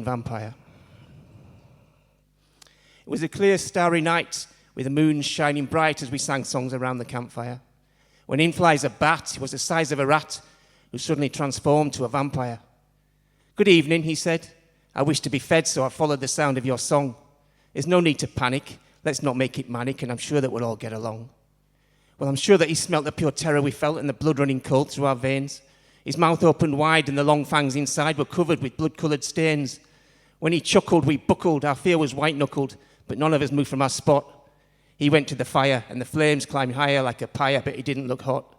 vampire. It was a clear, starry night with the moon shining bright as we sang songs around the campfire. When in flies a bat, he was the size of a rat who suddenly transformed to a vampire. "Good evening," he said. "I wish to be fed, so I followed the sound of your song. There's no need to panic. Let's not make it manic, and I'm sure that we'll all get along." Well, I'm sure that he smelt the pure terror we felt and the blood running cold through our veins. His mouth opened wide and the long fangs inside were covered with blood-coloured stains. When he chuckled, we buckled. Our fear was white-knuckled, but none of us moved from our spot. He went to the fire, and the flames climbed higher like a pyre, but he didn't look hot.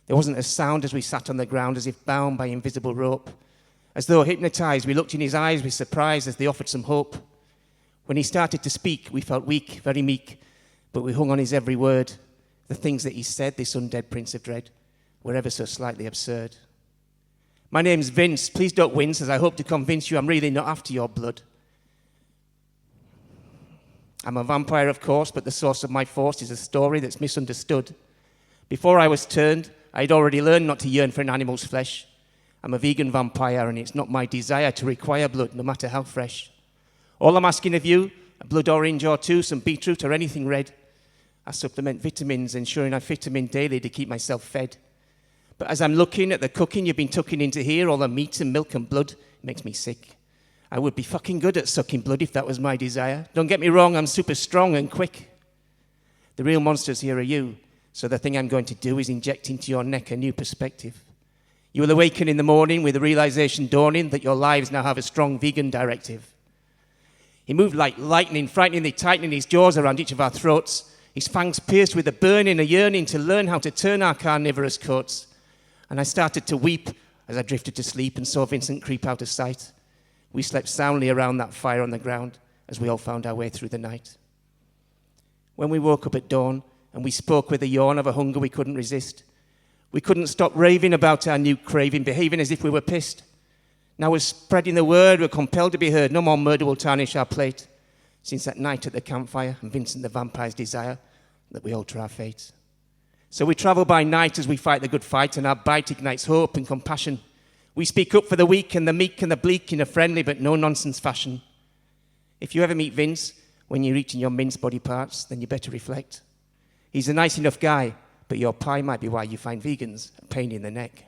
There wasn't a sound as we sat on the ground, as if bound by invisible rope. As though hypnotized, we looked in his eyes with surprise as they offered some hope. When he started to speak, we felt weak, very meek, but we hung on his every word. The things that he said, this undead Prince of Dread, were ever so slightly absurd. "My name's Vince. Please don't wince, as I hope to convince you I'm really not after your blood. I'm a vampire, of course, but the source of my force is a story that's misunderstood. Before I was turned, I'd already learned not to yearn for an animal's flesh. I'm a vegan vampire, and it's not my desire to require blood, no matter how fresh. All I'm asking of you, a blood orange or two, some beetroot or anything red. I supplement vitamins, ensuring I fit them in daily to keep myself fed. But as I'm looking at the cooking you've been tucking into here, all the meat and milk and blood, it makes me sick. I would be fucking good at sucking blood if that was my desire. Don't get me wrong, I'm super strong and quick. The real monsters here are you, so the thing I'm going to do is inject into your neck a new perspective. You will awaken in the morning with the realization dawning that your lives now have a strong vegan directive." He moved like lightning, frighteningly tightening his jaws around each of our throats. His fangs pierced with a burning, a yearning to learn how to turn our carnivorous coats. And I started to weep as I drifted to sleep and saw Vincent creep out of sight. We slept soundly around that fire on the ground as we all found our way through the night. When we woke up at dawn and we spoke with a yawn of a hunger we couldn't resist, we couldn't stop raving about our new craving, behaving as if we were pissed. Now we're spreading the word, we're compelled to be heard. No more murder will tarnish our plate. Since that night at the campfire and Vincent the vampire's desire that we alter our fate. So we travel by night as we fight the good fight, and our bite ignites hope and compassion. We speak up for the weak and the meek and the bleak in a friendly but no-nonsense fashion. If you ever meet Vince when you're eating your minced body parts, then you better reflect. He's a nice enough guy, but your pie might be why you find vegans a pain in the neck.